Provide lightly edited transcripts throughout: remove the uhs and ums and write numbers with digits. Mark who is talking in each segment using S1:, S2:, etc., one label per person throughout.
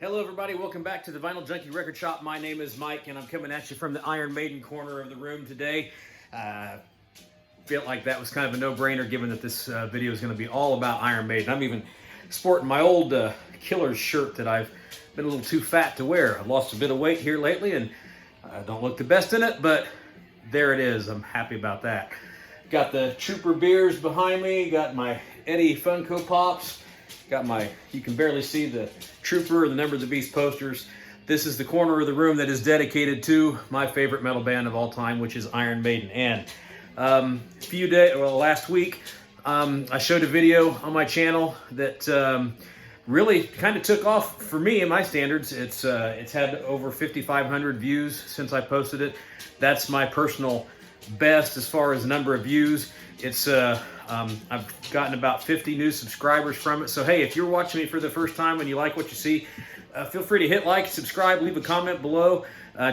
S1: Hello everybody, welcome back to the Vinyl Junkie Record Shop. My name is Mike and I'm coming at you from the Iron Maiden corner of the room today. Feel like that was kind of a no-brainer given that this video is going to be all about Iron Maiden. I'm even sporting my old Killers shirt that I've been a little too fat to wear. I've lost a bit of weight here lately and I don't look the best in it, but there it is. I'm happy about that. Got the Trooper beers behind me, got my Eddie Funko Pops. Got my, you can barely see the Trooper or the Number of the Beast posters. This is the corner of the room that is dedicated to my favorite metal band of all time, which is Iron Maiden. And last week, I showed a video on my channel that really kind of took off for me in my standards. It's had over 5,500 views since I posted it. That's my personal best as far as number of views. It's I've gotten about 50 new subscribers from it. So hey, if you're watching me for the first time and you like what you see, feel free to hit like, subscribe, leave a comment below.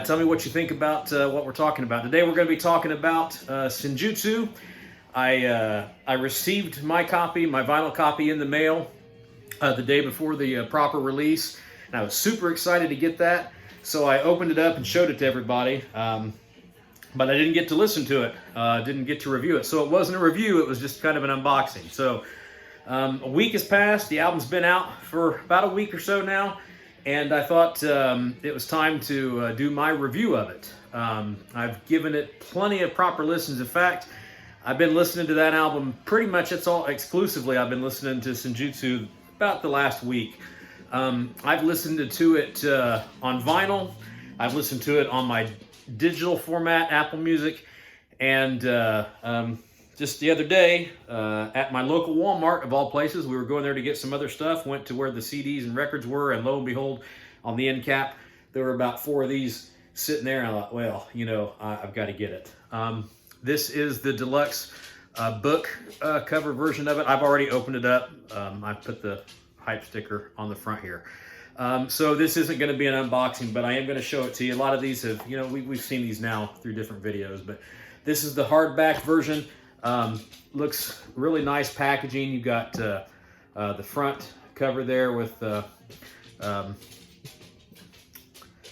S1: Tell me what you think about what we're talking about. Today we're going to be talking about Senjutsu. I received my copy, my vinyl copy in the mail the day before the proper release. And I was super excited to get that. So I opened it up and showed it to everybody. But I didn't get to listen to it, didn't get to review it. So it wasn't a review, it was just kind of an unboxing. So a week has passed, the album's been out for about a week or so now, and I thought it was time to do my review of it. I've given it plenty of proper listens. In fact, I've been listening to that album pretty much, it's all exclusively, I've been listening to Senjutsu about the last week. I've listened to it on vinyl, I've listened to it on my digital format, Apple Music, and just the other day at my local Walmart, of all places, we were going there to get some other stuff, went to where the CDs and records were, and lo and behold, on the end cap, there were about 4 of these sitting there, and I thought, well, you know, I've got to get it. This is the deluxe book cover version of it. I've already opened it up. I put the hype sticker on the front here. So this isn't going to be an unboxing, but I am going to show it to you. A lot of these have, you know, we've seen these now through different videos, but this is the hardback version. Looks really nice packaging. You've got the front cover there with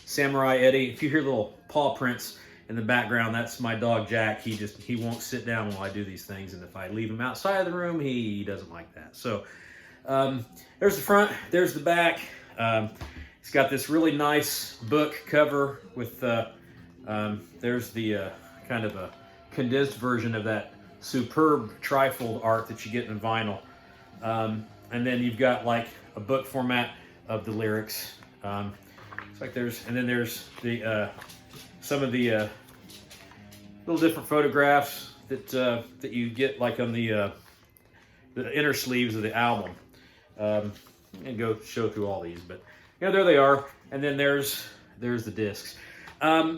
S1: Samurai Eddie. If you hear little paw prints in the background, that's my dog Jack. He won't sit down while I do these things, and if I leave him outside of the room, he doesn't like that. So there's the front, there's the back. It's got this really nice book cover with, there's the kind of a condensed version of that superb trifold art that you get in vinyl. And then you've got like a book format of the lyrics. It's like there's the, some of the little different photographs that you get like on the inner sleeves of the album. And go show through all these, but you know, there they are. And then there's the discs.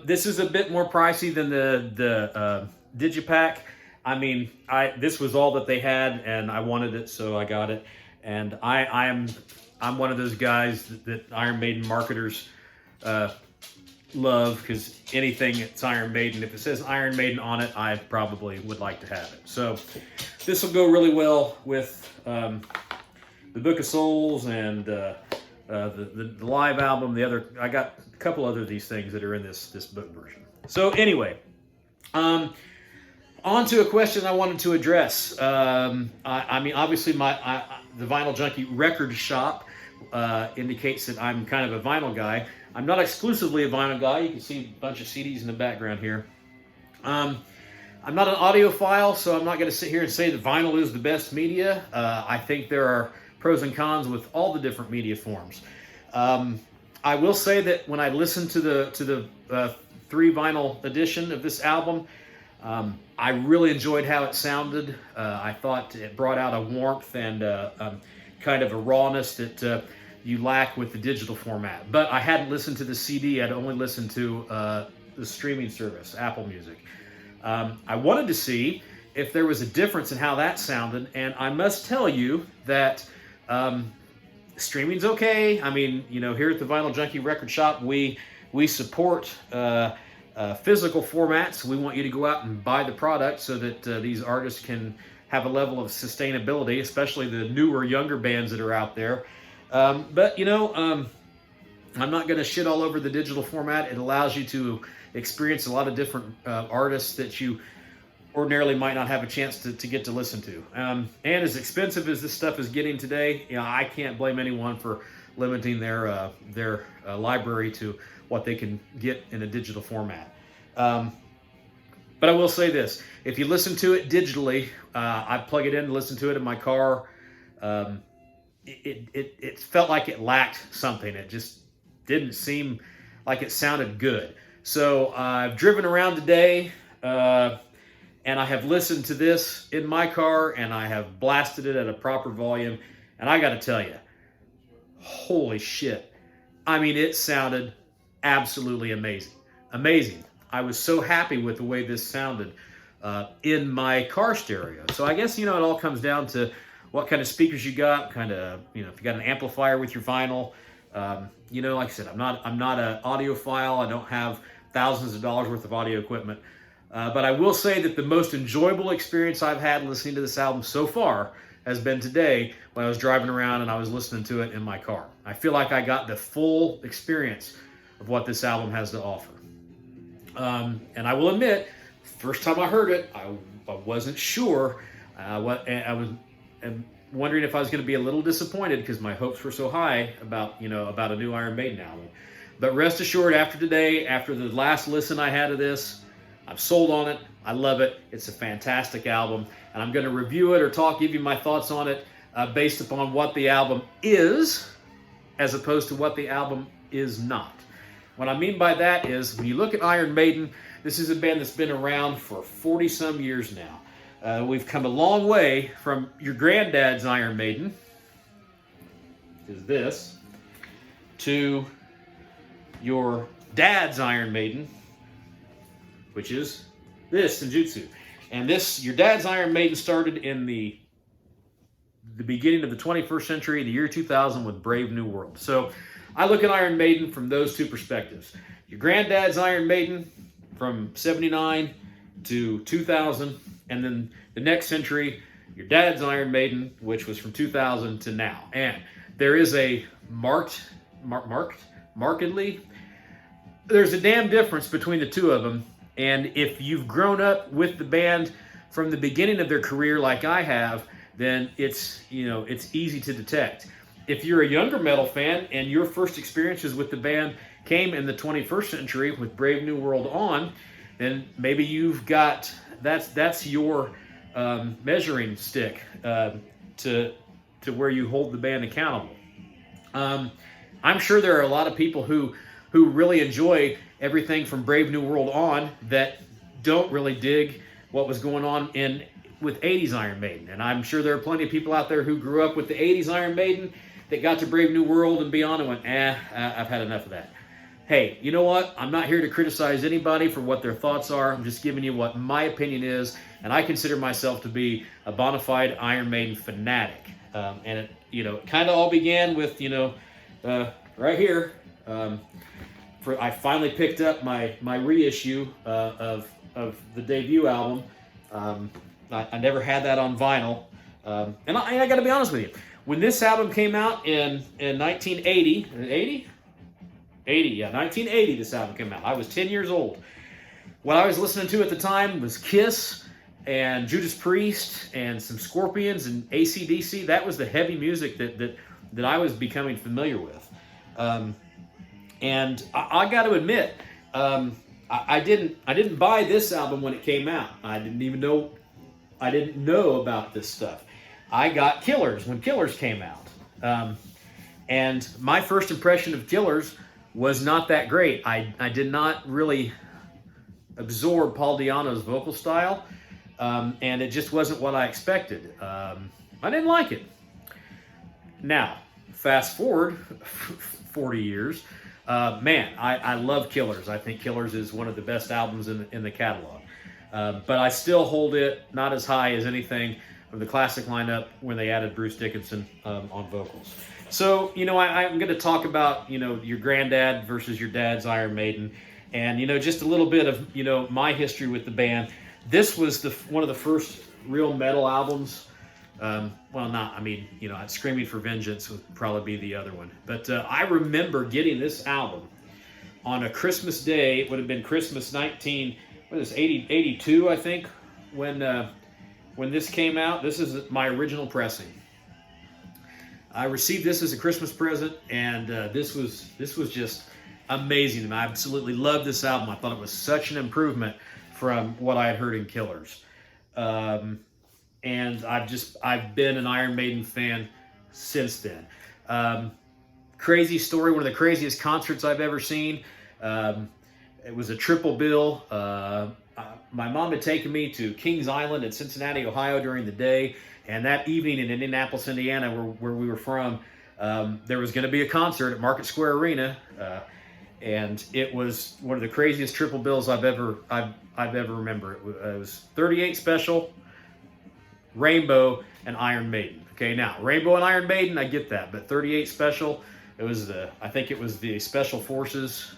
S1: This is a bit more pricey than the Digipack. I mean, this was all that they had, and I wanted it, so I got it. And I'm one of those guys that Iron Maiden marketers love, because anything that's Iron Maiden, if it says Iron Maiden on it, I probably would like to have it. So this will go really well with the Book of Souls and the live album. I got a couple other of these things that are in this book version. So anyway, on to a question I wanted to address. I mean, obviously the Vinyl Junkie Record Shop indicates that I'm kind of a vinyl guy. I'm not exclusively a vinyl guy. You can see a bunch of CDs in the background here. I'm not an audiophile, so I'm not going to sit here and say that vinyl is the best media. I think there are pros and cons with all the different media forms. I will say that when I listened to the 3 vinyl edition of this album, I really enjoyed how it sounded. I thought it brought out a warmth and kind of a rawness that you lack with the digital format. But I hadn't listened to the CD. I'd only listened to the streaming service, Apple Music. I wanted to see if there was a difference in how that sounded, and I must tell you that streaming's okay. I mean, you know, here at the Vinyl Junkie Record Shop, we support physical formats. We want you to go out and buy the product so that these artists can have a level of sustainability, especially the newer, younger bands that are out there. But, you know, I'm not going to shit all over the digital format. It allows you to experience a lot of different artists that you ordinarily might not have a chance to get to listen to. And as expensive as this stuff is getting today, I can't blame anyone for limiting their library to what they can get in a digital format. But I will say this: if you listen to it digitally, I plug it in and listen to it in my car. It felt like it lacked something. It just didn't seem like it sounded good. So I've driven around today, and I have listened to this in my car, and I have blasted it at a proper volume. And I got to tell you, holy shit! I mean, it sounded absolutely amazing. Amazing. I was so happy with the way this sounded in my car stereo. So I guess, it all comes down to what kind of speakers you got, kind of, if you got an amplifier with your vinyl. Like I said, I'm not an audiophile. I don't have thousands of dollars worth of audio equipment. But I will say that the most enjoyable experience I've had listening to this album so far has been today when I was driving around and I was listening to it in my car. I feel like I got the full experience of what this album has to offer. And I will admit, first time I heard it, I wasn't sure. I was wondering if I was going to be a little disappointed because my hopes were so high about a new Iron Maiden album. But rest assured, after today, after the last listen I had of this, I'm sold on it. I love it. It's a fantastic album, and I'm going to review it or give you my thoughts on it based upon what the album is, as opposed to what the album is not. What I mean by that is, when you look at Iron Maiden, this is a band that's been around for 40-some years now. We've come a long way from your granddad's Iron Maiden, is this, to your dad's Iron Maiden, which is this, Senjutsu. And your dad's Iron Maiden started in the beginning of the 21st century, the year 2000, with Brave New World. So I look at Iron Maiden from those two perspectives. Your granddad's Iron Maiden from 79 to 2000, and then the next century, your dad's Iron Maiden, which was from 2000 to now. And there is a markedly, there's a damn difference between the two of them. And if you've grown up with the band from the beginning of their career like I have, then it's easy to detect. If you're a younger metal fan and your first experiences with the band came in the 21st century with Brave New World on, then maybe you've got, that's your measuring stick to where you hold the band accountable. I'm sure there are a lot of people who really enjoy everything from Brave New World on that don't really dig what was going on with 80s Iron Maiden. And I'm sure there are plenty of people out there who grew up with the 80s Iron Maiden that got to Brave New World and beyond and went, I've had enough of that. Hey, you know what? I'm not here to criticize anybody for what their thoughts are. I'm just giving you what my opinion is, and I consider myself to be a bona fide Iron Maiden fanatic. And it kind of all began with, right here. I finally picked up my reissue of the debut album. I never had that on vinyl, and I got to be honest with you. When this album came out in 1980, 1980, this album came out. I was 10 years old. What I was listening to at the time was Kiss and Judas Priest and some Scorpions and AC/DC. That was the heavy music that I was becoming familiar with. And I got to admit, I didn't buy this album when it came out. I didn't know about this stuff. I got Killers when Killers came out. And my first impression of Killers was not that great. I did not really absorb Paul Di'Anno's vocal style, and it just wasn't what I expected. I didn't like it. Now, fast forward 40 years, I love Killers. I think Killers is one of the best albums in the catalog. But I still hold it not as high as anything from the classic lineup when they added Bruce Dickinson on vocals. So, I'm going to talk about, your granddad versus your dad's Iron Maiden, and, just a little bit of, my history with the band. This was one of the first real metal albums Well, not, I mean, you know, Screaming for Vengeance would probably be the other one. But I remember getting this album on a Christmas day. It would have been Christmas 82, I think, when this came out. This is my original pressing. I received this as a Christmas present, and this was just amazing. And I absolutely loved this album. I thought it was such an improvement from what I had heard in Killers. And I've been an Iron Maiden fan since then. Crazy story, one of the craziest concerts I've ever seen. It was a triple bill. My mom had taken me to Kings Island in Cincinnati, Ohio during the day, and that evening in Indianapolis, Indiana, where we were from, there was going to be a concert at Market Square Arena, and it was one of the craziest triple bills I've ever remember. It was 38 Special, Rainbow, and Iron Maiden. Okay, now Rainbow and Iron Maiden, I get that, but 38 Special, it was I think it was the Special Forces,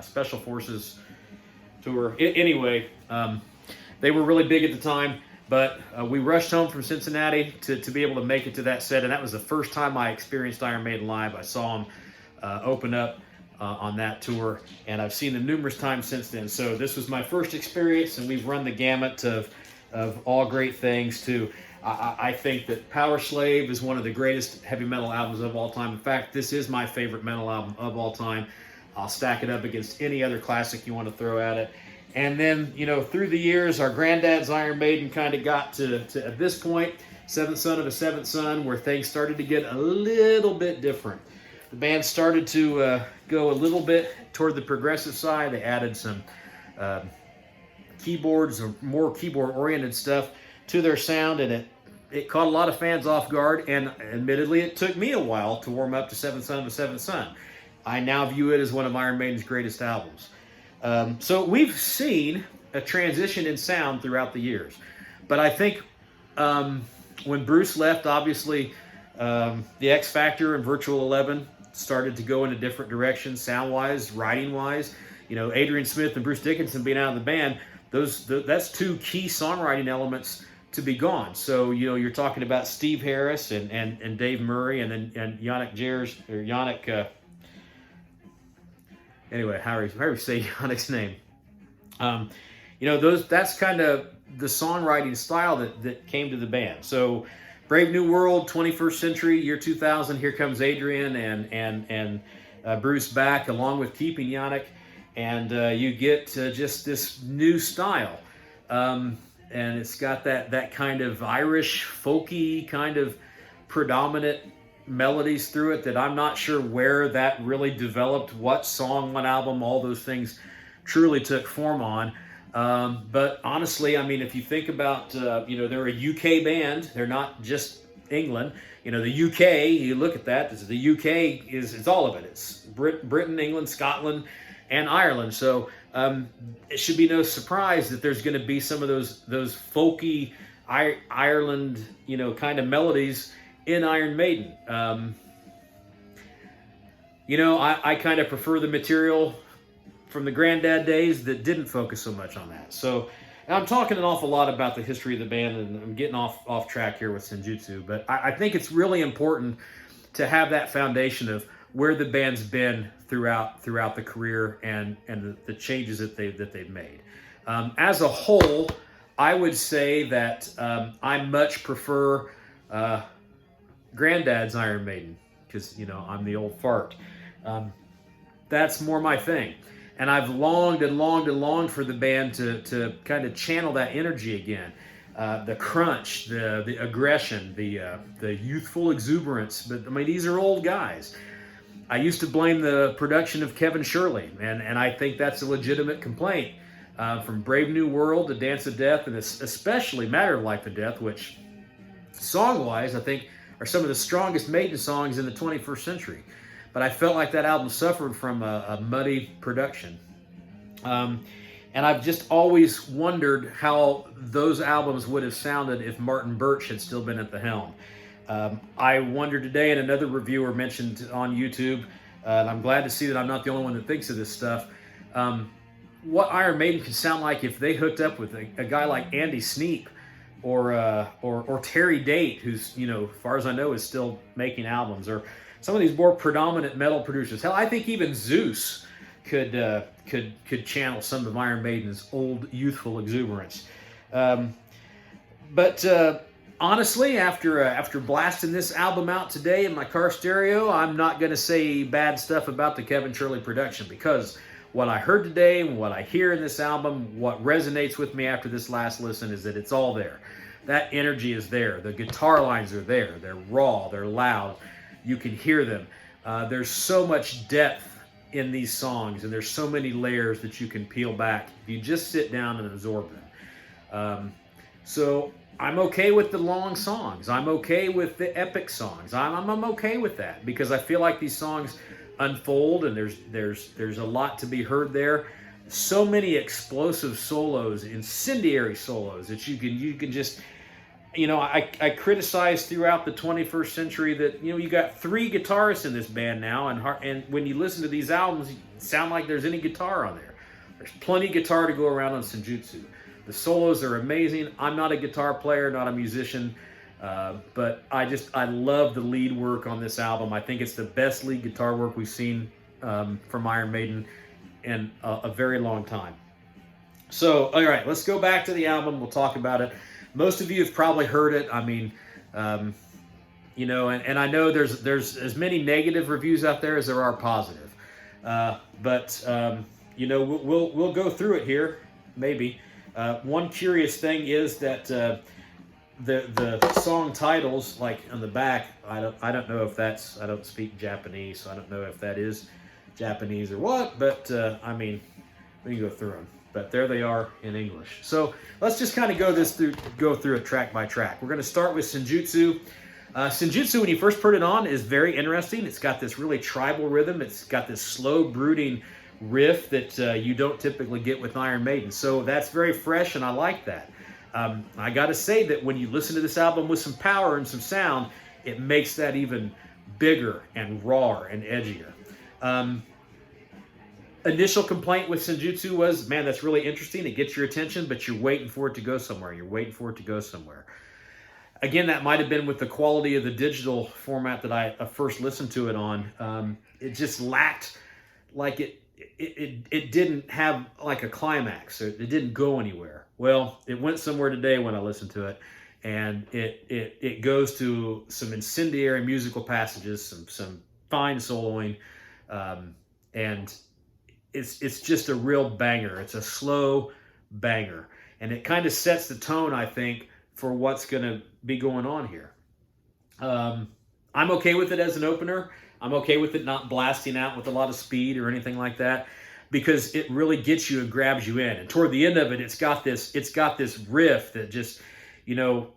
S1: Special Forces tour. Anyway, they were really big at the time, but we rushed home from Cincinnati to be able to make it to that set, and that was the first time I experienced Iron Maiden live. I saw them open up on that tour, and I've seen them numerous times since then. So this was my first experience, and we've run the gamut of all great things too. I think that Power Slave is one of the greatest heavy metal albums of all time. In fact, this is my favorite metal album of all time. I'll stack it up against any other classic you want to throw at it. And then, you know, through the years, our granddad's Iron Maiden kind of got to at this point, Seventh Son of a Seventh Son, where things started to get a little bit different. The band started to go a little bit toward the progressive side. They added some keyboards or more keyboard-oriented stuff to their sound, and it caught a lot of fans off guard, and admittedly, it took me a while to warm up to Seventh Son of a Seventh Son. I now view it as one of Iron Maiden's greatest albums. So we've seen a transition in sound throughout the years. But I think when Bruce left, obviously, the X Factor and Virtual 11 started to go in a different direction, sound-wise, writing-wise. You know, Adrian Smith and Bruce Dickinson being out of the band, that's two key songwriting elements to be gone. So, you know, you're talking about Steve Harris and Dave Murray and Yannick Jers, or Yannick... Anyway, how do you say Yannick's name? You know, that's kind of the songwriting style that came to the band. So, Brave New World, 21st Century, year 2000. Here comes Adrian and Bruce back, along with keeping Yannick, and you get just this new style, and it's got that kind of Irish folky kind of predominant melodies through it that I'm not sure where that really developed, what song, what album, all those things truly took form on. But honestly, I mean, if you think about, you know, they're a UK band, they're not just England. You know, the UK, you look at that, the UK it's all of it. It's Britain, England, Scotland, and Ireland. So it should be no surprise that there's going to be some of those folky Ireland, you know, kind of melodies in Iron Maiden. You know, I kind of prefer the material from the Granddad days that didn't focus so much on that. So I'm talking an awful lot about the history of the band, and I'm getting off track here with Senjutsu, but I think it's really important to have that foundation of where the band's been throughout the career and the changes that they've made. As a whole, I would say that I much prefer Granddad's Iron Maiden, because, you know, I'm the old fart. That's more my thing. And I've longed and longed and longed for the band to kind of channel that energy again. The crunch, the aggression, the youthful exuberance. But, I mean, these are old guys. I used to blame the production of Kevin Shirley, and I think that's a legitimate complaint. From Brave New World to Dance of Death, and especially Matter of Life and Death, which, song-wise, I think are some of the strongest Maiden songs in the 21st century. But I felt like that album suffered from a muddy production. And I've just always wondered how those albums would have sounded if Martin Birch had still been at the helm. I wondered today, and another reviewer mentioned on YouTube, and I'm glad to see that I'm not the only one that thinks of this stuff, what Iron Maiden could sound like if they hooked up with a guy like Andy Sneap or Terry Date, who's, you know, as far as I know, is still making albums, or some of these more predominant metal producers. Hell, I think even Zeus could channel some of Iron Maiden's old youthful exuberance. But honestly, after blasting this album out today in my car stereo, I'm not going to say bad stuff about the Kevin Shirley production, because what I heard today and what I hear in this album, what resonates with me after this last listen, is that it's all there. That energy is there. The guitar lines are there. They're raw. They're loud. You can hear them. There's so much depth in these songs, and there's so many layers that you can peel back if you just sit down and absorb them. So I'm okay with the long songs. I'm okay with the epic songs. I'm okay with that, because I feel like these songs unfold, and there's a lot to be heard there. So many explosive solos, incendiary solos that you can just, you know, I criticized throughout the 21st century that, you know, you got 3 guitarists in this band now, and when you listen to these albums, it sound like there's any guitar on there. There's plenty of guitar to go around on Senjutsu. The solos are amazing. I'm not a guitar player, not a musician, but I love the lead work on this album. I think it's the best lead guitar work we've seen from Iron Maiden in a very long time. So, all right, let's go back to the album. We'll talk about it. Most of you have probably heard it. I mean, you know, and I know there's as many negative reviews out there as there are positive. But you know, we'll go through it here, maybe. One curious thing is that the song titles, like on the back, I don't know if that's, I don't speak Japanese, so I don't know if that is Japanese or what, but I mean, we can go through them. But there they are in English. So let's just kind of go through it track by track. We're going to start with Senjutsu. Senjutsu, when you first put it on, is very interesting. It's got this really tribal rhythm. It's got this slow, brooding riff that you don't typically get with Iron Maiden. So that's very fresh, and I like that. I got to say that when you listen to this album with some power and some sound, it makes that even bigger and rawer and edgier. Initial complaint with Senjutsu was, man, that's really interesting. It gets your attention, but you're waiting for it to go somewhere. You're waiting for it to go somewhere. Again, that might have been with the quality of the digital format that I first listened to it on. It just lacked, like it didn't have like a climax. It didn't go anywhere. Well, it went somewhere today when I listened to it, and it goes to some incendiary musical passages, some fine soloing, and it's just a real banger. It's a slow banger, and it kind of sets the tone, I think, for what's going to be going on here. I'm okay with it as an opener. I'm okay with it not blasting out with a lot of speed or anything like that, because it really gets you and grabs you in. And toward the end of it, it's got this riff that just, you know,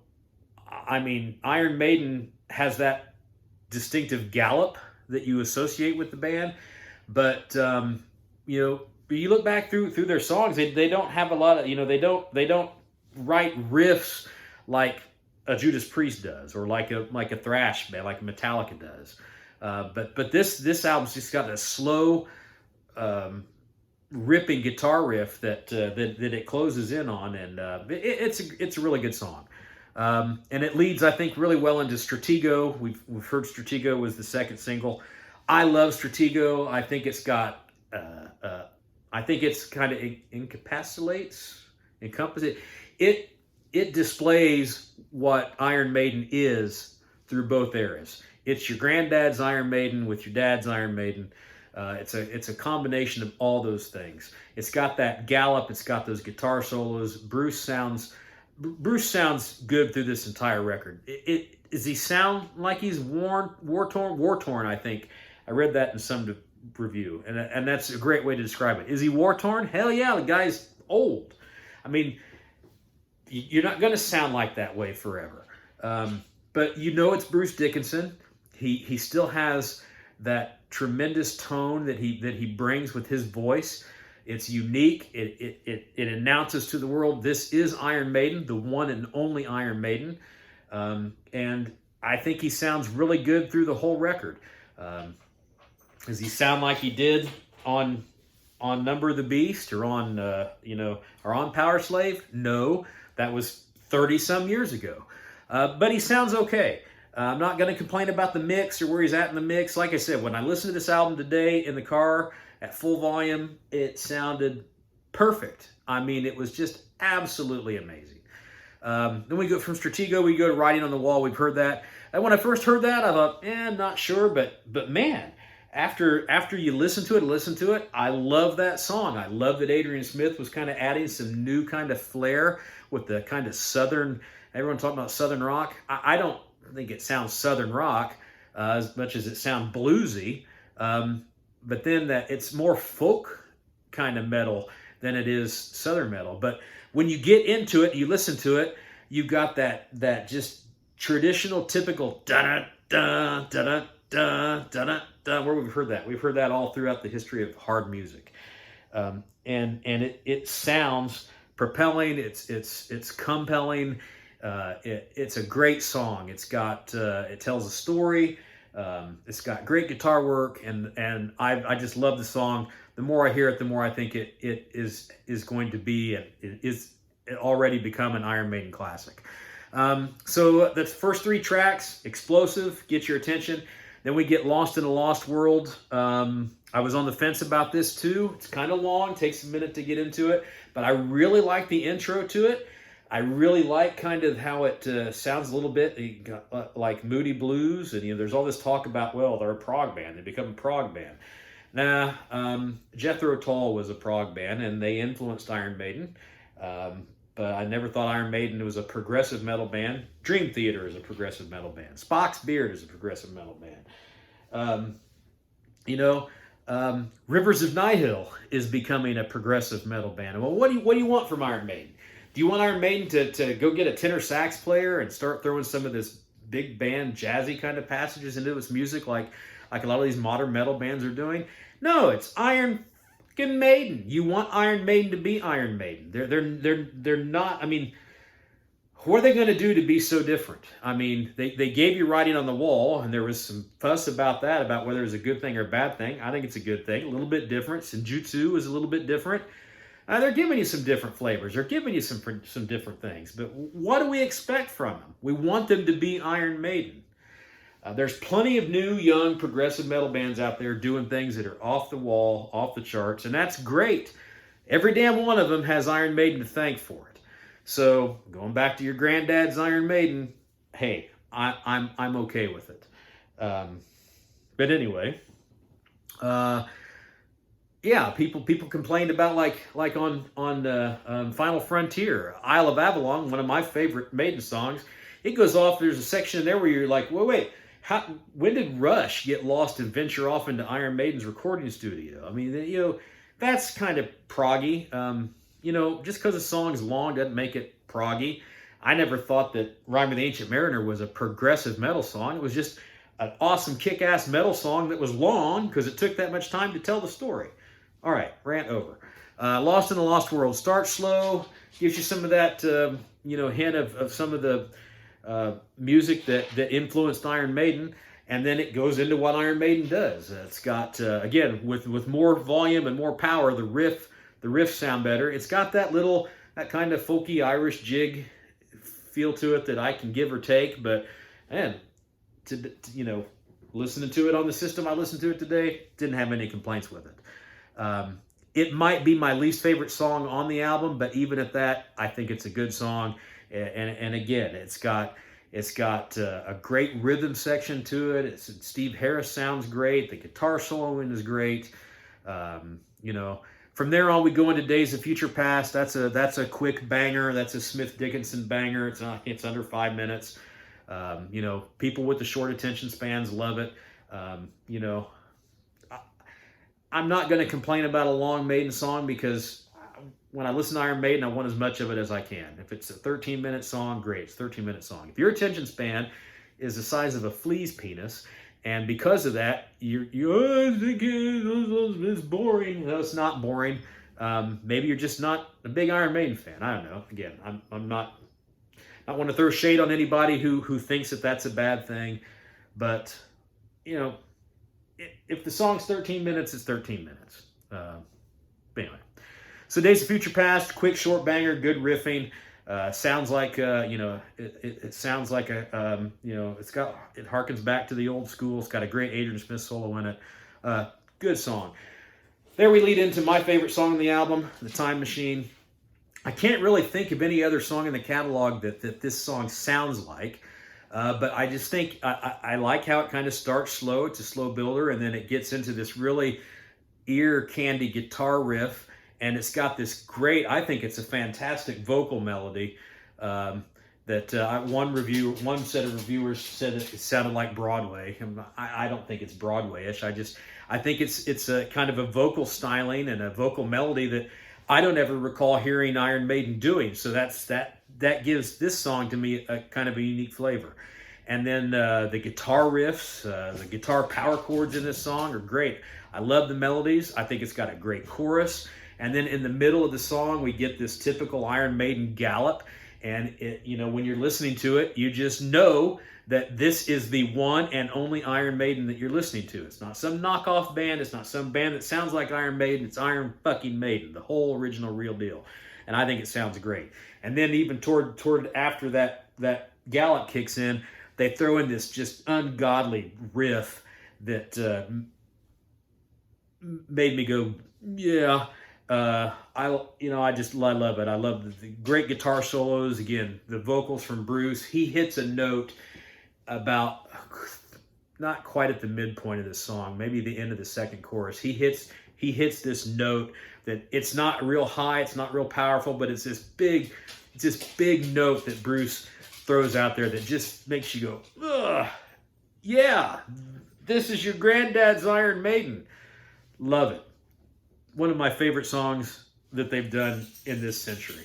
S1: I mean, Iron Maiden has that distinctive gallop that you associate with the band, but you know, you look back through their songs, they don't have a lot of, you know, they don't write riffs like a Judas Priest does, or like a thrash band like Metallica does. But this album's just got a slow, ripping guitar riff that it closes in on, and it's a really good song. And it leads, I think, really well into Stratego. We've heard Stratego was the second single. I love Stratego. I think it's got, I think it's kind of encompasses. It displays what Iron Maiden is through both eras. It's your granddad's Iron Maiden with your dad's Iron Maiden. It's a combination of all those things. It's got that gallop. It's got those guitar solos. Bruce sounds good through this entire record. Does he sound like he's war torn? I think I read that in some review, and that's a great way to describe it. Is he war torn? Hell yeah, the guy's old. I mean, you're not going to sound like that way forever. But you know it's Bruce Dickinson. He still has that tremendous tone that he brings with his voice. It's unique. It announces to the world, this is Iron Maiden, the one and only Iron Maiden. And I think he sounds really good through the whole record. Does he sound like he did on Number of the Beast or on Power Slave? No, that was 30 some years ago. But he sounds okay. I'm not going to complain about the mix or where he's at in the mix. Like I said, when I listened to this album today in the car at full volume, it sounded perfect. I mean, it was just absolutely amazing. Then we go from Stratego, we go to Writing on the Wall. We've heard that. And when I first heard that, I thought, not sure. But man, after you listen to it, I love that song. I love that Adrian Smith was kind of adding some new kind of flair with the kind of Southern, everyone talking about Southern rock. I don't think it sounds Southern rock as much as it sounds bluesy. But then that it's more folk kind of metal than it is Southern metal. But when you get into it, you listen to it, you've got that just traditional, typical da da da da da da. Where we've heard that, all throughout the history of hard music, and it sounds propelling. It's compelling. It's a great song. It's got it tells a story. It's got great guitar work, and I just love the song. The more I hear it, the more I think it is going to be, it is already become an Iron Maiden classic. So that's the first three tracks, explosive, get your attention. Then we get Lost in a Lost World. I was on the fence about this too. It's kind of long, takes a minute to get into it, but I really like the intro to it. I really like kind of how it sounds a little bit like Moody Blues, and there's all this talk about, well, they're a prog band, they become a prog band. Nah, Jethro Tull was a prog band, and they influenced Iron Maiden. But I never thought Iron Maiden was a progressive metal band. Dream Theater is a progressive metal band. Spock's Beard is a progressive metal band. Rivers of Nihil is becoming a progressive metal band. Well, what do you want from Iron Maiden? Do you want Iron Maiden to go get a tenor sax player and start throwing some of this big band jazzy kind of passages into its music like a lot of these modern metal bands are doing? No, it's Iron Maiden. You want Iron Maiden to be Iron Maiden. They're not. I mean, what are they going to do to be so different? I mean, they gave you Writing on the Wall, and there was some fuss about that, about whether it's a good thing or a bad thing. I think it's a good thing. A little bit different. Senjutsu is a little bit different. They're giving you some different flavors. They're giving you some different things. But what do we expect from them? We want them to be Iron Maiden. There's plenty of new, young, progressive metal bands out there doing things that are off the wall, off the charts, and that's great. Every damn one of them has Iron Maiden to thank for it. So, going back to your granddad's Iron Maiden, hey, I'm okay with it. But anyway, people complained about like on Final Frontier, Isle of Avalon, one of my favorite Maiden songs. It goes off. There's a section in there where you're like, wait. When did Rush get lost and venture off into Iron Maiden's recording studio? I mean, that's kind of proggy. Just because a song's long doesn't make it proggy. I never thought that Rime of the Ancient Mariner was a progressive metal song. It was just an awesome kick-ass metal song that was long because it took that much time to tell the story. All right, rant over. Lost in the Lost World starts slow, gives you some of that, hint of some of the music that influenced Iron Maiden, and then it goes into what Iron Maiden does. It's got again with more volume and more power. The riffs sound better. It's got that kind of folky Irish jig feel to it that I can give or take. But man, listening to it on the system I listened to it today, didn't have any complaints with it. It might be my least favorite song on the album, but even at that, I think it's a good song. And again, it's got a great rhythm section to it. Steve Harris sounds great. The guitar soloing is great. From there on, we go into Days of Future Past. That's a quick banger. That's a Smith Dickinson banger. It's under 5 minutes. People with the short attention spans love it. I'm not going to complain about a long Maiden song because when I listen to Iron Maiden, I want as much of it as I can. If it's a 13-minute song, great. It's a 13-minute song. If your attention span is the size of a flea's penis, and because of that, I think it's boring. No, it's not boring. Maybe you're just not a big Iron Maiden fan. I don't know. Again, I'm not want to throw shade on anybody who thinks that that's a bad thing, but if the song's 13 minutes, it's 13 minutes. Anyway. So Days of Future Past, quick, short banger, good riffing. Sounds like it sounds like it harkens back to the old school. It's got a great Adrian Smith solo in it. Good song. There we lead into my favorite song on the album, "The Time Machine." I can't really think of any other song in the catalog that this song sounds like, but I just think I like how it kind of starts slow. It's a slow builder, and then it gets into this really ear candy guitar riff, and it's got this great, I think it's a fantastic vocal melody that one set of reviewers said it sounded like Broadway. I don't think it's Broadway-ish. I think it's a kind of a vocal styling and a vocal melody that I don't ever recall hearing Iron Maiden doing. So that gives this song to me a kind of a unique flavor. And then the guitar riffs, the guitar power chords in this song are great. I love the melodies. I think it's got a great chorus. And then in the middle of the song, we get this typical Iron Maiden gallop. And when you're listening to it, you just know that this is the one and only Iron Maiden that you're listening to. It's not some knockoff band. It's not some band that sounds like Iron Maiden. It's Iron fucking Maiden, the whole original real deal. And I think it sounds great. And then even toward after that gallop kicks in, they throw in this just ungodly riff that made me go, yeah. I love it. I love the great guitar solos. Again, the vocals from Bruce. He hits a note about not quite at the midpoint of the song, maybe the end of the second chorus. He hits this note that it's not real high, it's not real powerful, but it's this big note that Bruce throws out there that just makes you go, ugh, yeah, this is your granddad's Iron Maiden. Love it. One of my favorite songs that they've done in this century.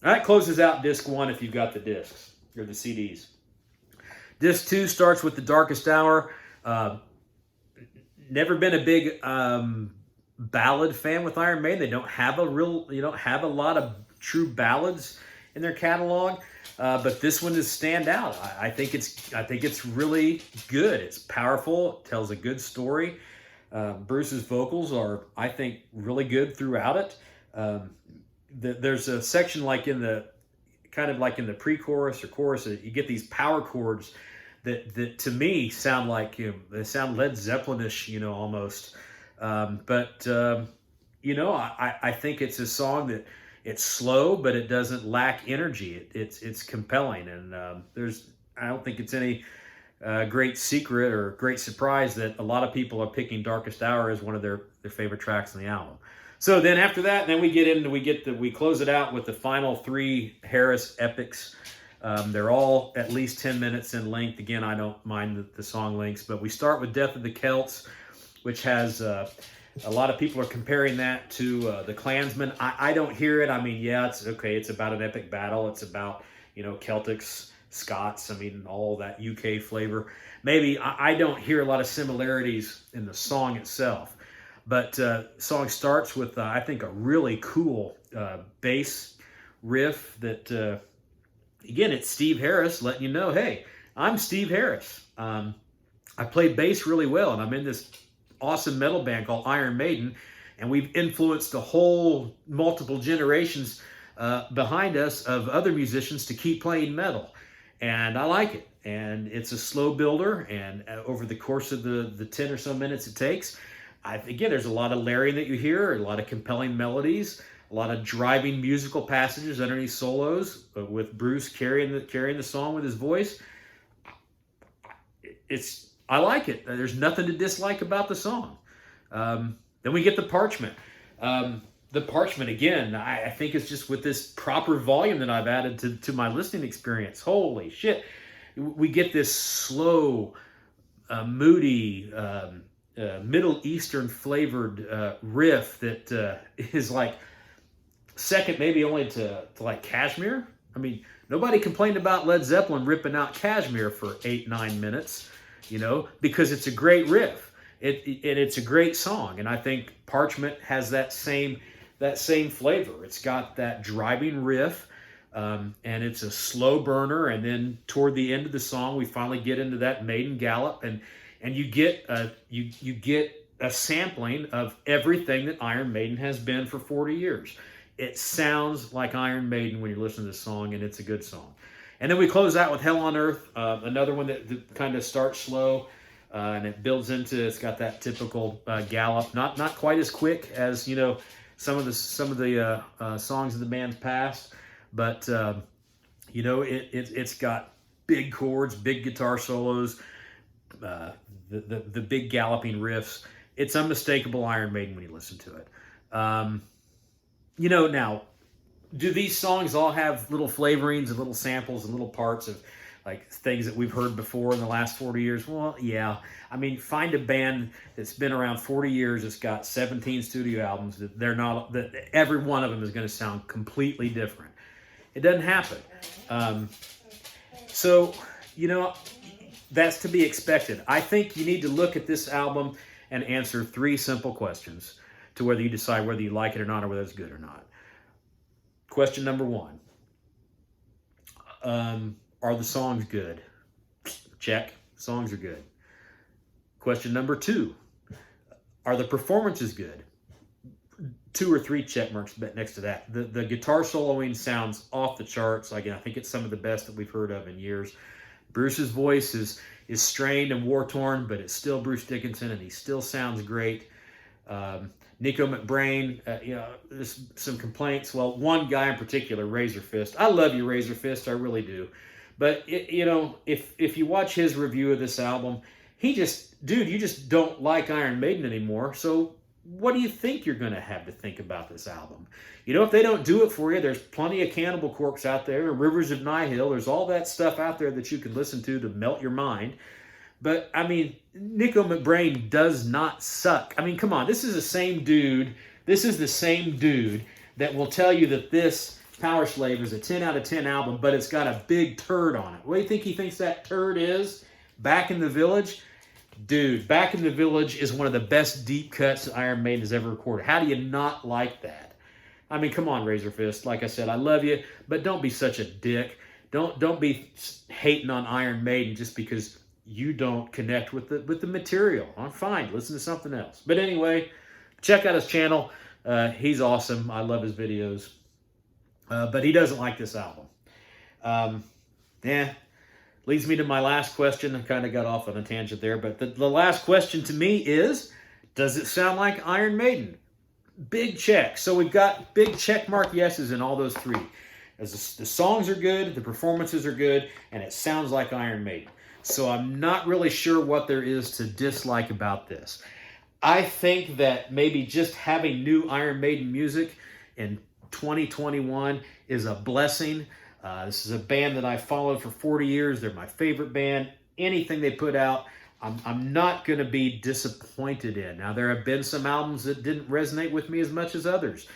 S1: That closes out disc 1 if you've got the discs or the CDs. Disc 2 starts with The Darkest Hour. Never been a big ballad fan with Iron Maiden. They don't have a lot of true ballads in their catalog, but this one is stand out. I think it's really good. It's powerful. It tells a good story. Bruce's vocals are, I think, really good throughout it. There's a section like in the pre-chorus or chorus, you get these power chords that to me sound like they sound Led Zeppelin-ish, almost. I think it's a song that it's slow, but it doesn't lack energy. It's compelling, and I don't think it's any great secret or great surprise that a lot of people are picking Darkest Hour as one of their favorite tracks on the album. So then after that, then we close it out with the final 3 Harris epics. They're all at least 10 minutes in length. Again, I don't mind the song lengths, but we start with Death of the Celts, which has a lot of people are comparing that to the Klansman. I don't hear it. I mean, yeah, it's okay. It's about an epic battle. It's about Celtics, Scots, all that UK flavor. Maybe I don't hear a lot of similarities in the song itself, but the song starts with I think a really cool bass riff that again, it's Steve Harris letting you know, hey, I'm Steve Harris. I play bass really well, and I'm in this awesome metal band called Iron Maiden, and we've influenced a whole multiple generations behind us of other musicians to keep playing metal. And I like it. And it's a slow builder. And over the course of the 10 or so minutes it takes, again, there's a lot of layering that you hear, a lot of compelling melodies, a lot of driving musical passages underneath solos with Bruce carrying the song with his voice. I like it. There's nothing to dislike about the song. Then we get the Parchment. The Parchment, again, I think it's just with this proper volume that I've added to my listening experience. Holy shit. We get this slow, moody, Middle Eastern flavored riff that is like second maybe only to like Kashmir. Nobody complained about Led Zeppelin ripping out Kashmir for 8-9 minutes, because it's a great riff. It's a great song, and I think Parchment has that same flavor. It's got that driving riff, and it's a slow burner. And then toward the end of the song, we finally get into that Maiden gallop, and you get a sampling of everything that Iron Maiden has been for 40 years. it sounds like Iron Maiden when you listen to this song, and it's a good song. And then we close out with Hell on Earth, another one that kind of starts slow, and it builds into, it's got that typical gallop, not quite as quick as, you know, some of the songs of the band's past, but you know, it's got big chords, big guitar solos, the big galloping riffs. It's unmistakable Iron Maiden when you listen to it. You know, now, do these songs all have little flavorings and little samples and little parts of like things that we've heard before in the last 40 years? Well, yeah. I mean, find a band that's been around 40 years, that's got 17 studio albums, that every one of them is going to sound completely different. It doesn't happen. So, you know, that's to be expected. I think you need to look at this album and answer 3 simple questions to whether you decide whether you like it or not, or whether it's good or not. Question number 1. Are the songs good? Check. Songs are good. Question number 2. Are the performances good? 2 or 3 check marks next to that. The guitar soloing sounds off the charts. Again, I think it's some of the best that we've heard of in years. Bruce's voice is strained and war-torn, but it's still Bruce Dickinson, and he still sounds great. Nico McBrain, you know, there's some complaints. Well, one guy in particular, Razor Fist. I love you, Razor Fist, I really do. But, you know, if you watch his review of this album, he just, dude, you just don't like Iron Maiden anymore, so what do you think you're going to have to think about this album? You know, if they don't do it for you, there's plenty of Cannibal Corpse out there, Rivers of Nihil, there's all that stuff out there that you can listen to melt your mind. But, I mean, Nico McBrain does not suck. I mean, come on, this is the same dude that will tell you that this Power Slave is a 10 out of 10 album, but it's got a big turd on it. What do you think he thinks that turd is? Back in the Village? Dude, Back in the Village is one of the best deep cuts Iron Maiden has ever recorded. How do you not like that? I mean, come on, Razor Fist. Like I said, I love you, but don't be such a dick. Don't be hating on Iron Maiden just because you don't connect with the material. I'm fine. Listen to something else. But anyway, check out his channel. He's awesome. I love his videos. But he doesn't like this album. Leads me to my last question. I kind of got off on a tangent there, but the last question to me is, does it sound like Iron Maiden? Big check. So we've got big check mark yeses in all those 3. As the songs are good, the performances are good, and it sounds like Iron Maiden. So I'm not really sure what there is to dislike about this. I think that maybe just having new Iron Maiden music in 2021 is a blessing. This is a band that I followed for 40 years. They're my favorite band. Anything they put out, I'm not going to be disappointed in. Now, there have been some albums that didn't resonate with me as much as others.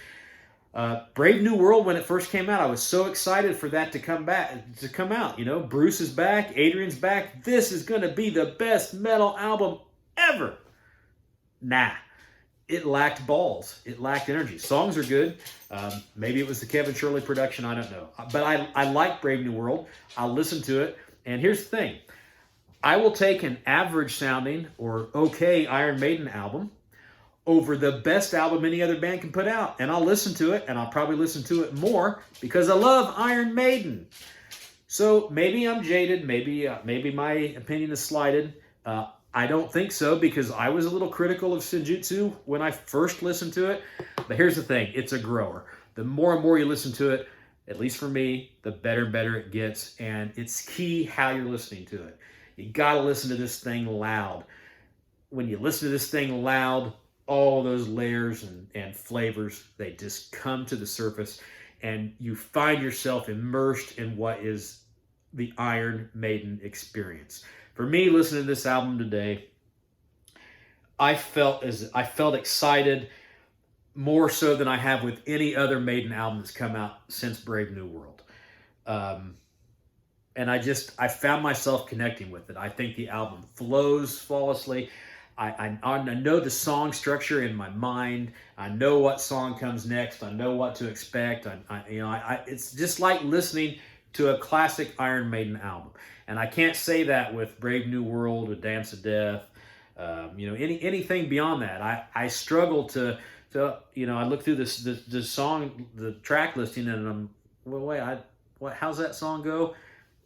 S1: Brave New World, when it first came out, I was so excited for that to come out. You know, Bruce is back, Adrian's back. This is going to be the best metal album ever. Nah. It lacked balls. It lacked energy. Songs are good. Maybe it was the Kevin Shirley production. I don't know. But I like Brave New World. I'll listen to it. And here's the thing. I will take an average sounding or okay Iron Maiden album over the best album any other band can put out. And I'll listen to it, and I'll probably listen to it more because I love Iron Maiden. So maybe I'm jaded. Maybe my opinion is slighted. I don't think so, because I was a little critical of Senjutsu when I first listened to it. But here's the thing. It's a grower. The more and more you listen to it, at least for me, the better and better it gets. And it's key how you're listening to it. You got to listen to this thing loud. When you listen to this thing loud, all those layers and flavors, they just come to the surface. And you find yourself immersed in what is the Iron Maiden experience. For me, listening to this album today, I felt excited more so than I have with any other Maiden album that's come out since Brave New World. And I found myself connecting with it. I think the album flows flawlessly. I know the song structure in my mind. I know what song comes next. I know what to expect. It's just like listening to a classic Iron Maiden album. And I can't say that with Brave New World or Dance of Death. Anything beyond that. I struggle to So, you know, I look through this song, the track listing, and I'm, well, wait, how's that song go?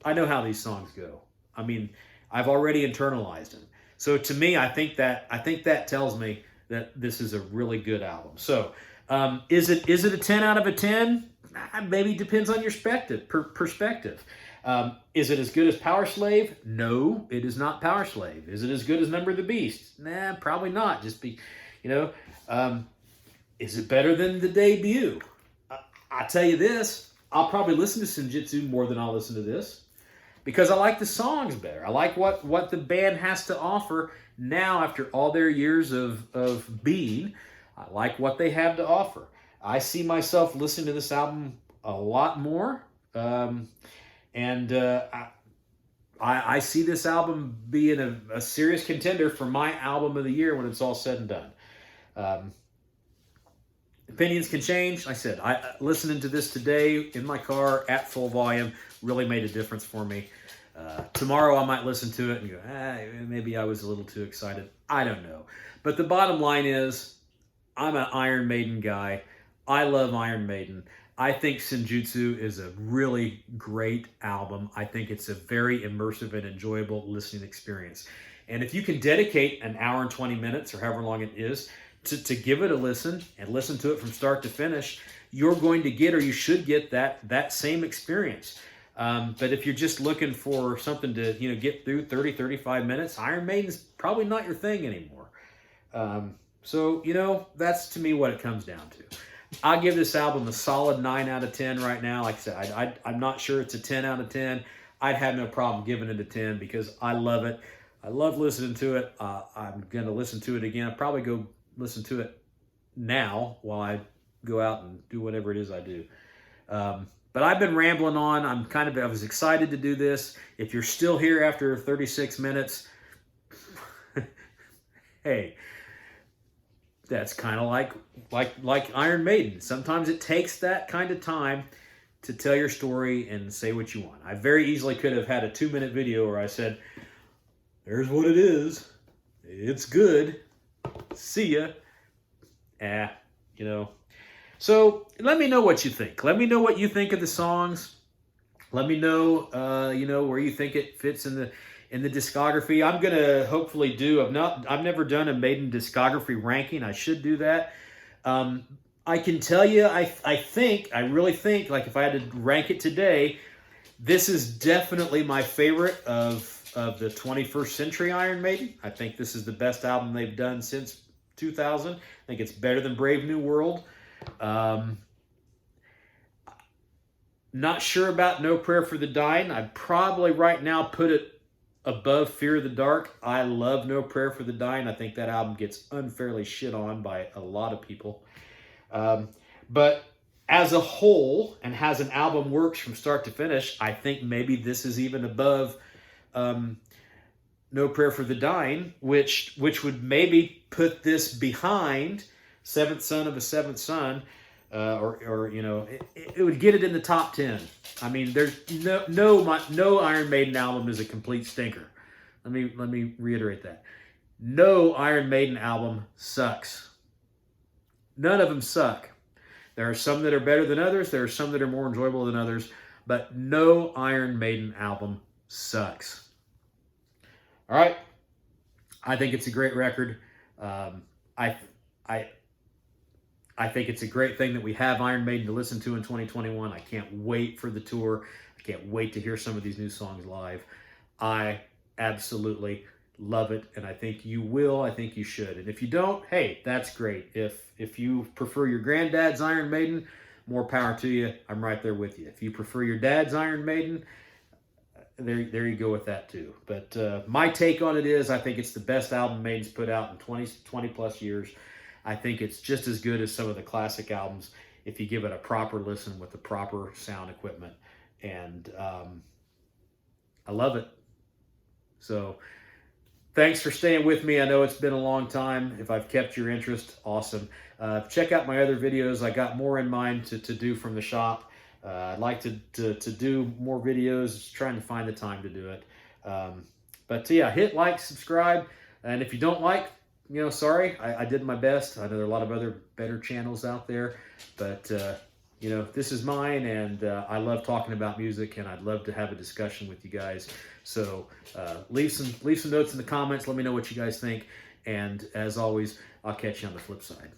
S1: I know how these songs go. I mean, I've already internalized them. So to me, I think that tells me that this is a really good album. So, is it a 10 out of a 10? Maybe depends on your perspective. Is it as good as Power Slave? No, it is not Power Slave. Is it as good as Number of the Beast? Nah, probably not. You know, is it better than the debut? I tell you this, I'll probably listen to Senjutsu more than I'll listen to this because I like the songs better. I like what the band has to offer now after all their years of being. I like what they have to offer. I see myself listening to this album a lot more. And I see this album being a serious contender for my album of the year when it's all said and done. Opinions can change. Like I said, listening to this today in my car at full volume really made a difference for me. Tomorrow I might listen to it and go, maybe I was a little too excited. I don't know. But the bottom line is, I'm an Iron Maiden guy. I love Iron Maiden. I think Senjutsu is a really great album. I think it's a very immersive and enjoyable listening experience. And if you can dedicate an hour and 20 minutes or however long it is to give it a listen and listen to it from start to finish, you're going to get, or you should get, that same experience. But if you're just looking for something to get through 30, 35 minutes, Iron Maiden's probably not your thing anymore. So that's to me what it comes down to. I'll give this album a solid 9 out of 10 right now. Like I said, I'm not sure it's a 10 out of 10. I'd have no problem giving it a 10 because I love it. I love listening to it. I'm going to listen to it again. I'll probably go listen to it now while I go out and do whatever it is I do. But I've been rambling on. I was excited to do this. If you're still here after 36 minutes, hey, that's kind of like Iron Maiden. Sometimes it takes that kind of time to tell your story and say what you want. I very easily could have had a 2-minute video where I said, "There's what it is. It's good. See ya." So let me know what you think. Let me know what you think of the songs. Let me know, where you think it fits in the discography. I'm gonna hopefully do. I've never done a Maiden discography ranking. I should do that. I can tell you, I really think, like if I had to rank it today, this is definitely my favorite of the 21st century Iron Maiden. I think this is the best album they've done since 2000. I think it's better than Brave New World. Not sure about No Prayer for the Dying. I'd probably right now put it above Fear of the Dark. I love No Prayer for the Dying. I think that album gets unfairly shit on by a lot of people. But as a whole, and as an album works from start to finish, I think maybe this is even above No Prayer for the Dying, which would maybe put this behind Seventh Son of a Seventh Son, it would get it in the top 10. I mean, there's no Iron Maiden album is a complete stinker. Let me reiterate that. No Iron Maiden album sucks. None of them suck. There are some that are better than others. There are some that are more enjoyable than others. But no Iron Maiden album sucks. All right. I think it's a great record. I think it's a great thing that we have Iron Maiden to listen to in 2021. I can't wait for the tour. I can't wait to hear some of these new songs live. I absolutely love it, and I think you will. I think you should. And if you don't, hey, that's great. If you prefer your granddad's Iron Maiden, more power to you. I'm right there with you. If you prefer your dad's Iron Maiden, there you go with that too. But my take on it is I think it's the best album Maiden's put out in 20 plus years. I think it's just as good as some of the classic albums if you give it a proper listen with the proper sound equipment. And I love it. So thanks for staying with me. I know it's been a long time. If I've kept your interest, awesome. Check out my other videos. I got more in mind to do from the shop. I'd like to do more videos, just trying to find the time to do it. But yeah, hit like, subscribe. And if you don't like, you know, sorry, I did my best. I know there are a lot of other better channels out there, but you know, this is mine, and I love talking about music, and I'd love to have a discussion with you guys. So leave some notes in the comments. Let me know what you guys think, and as always, I'll catch you on the flip side.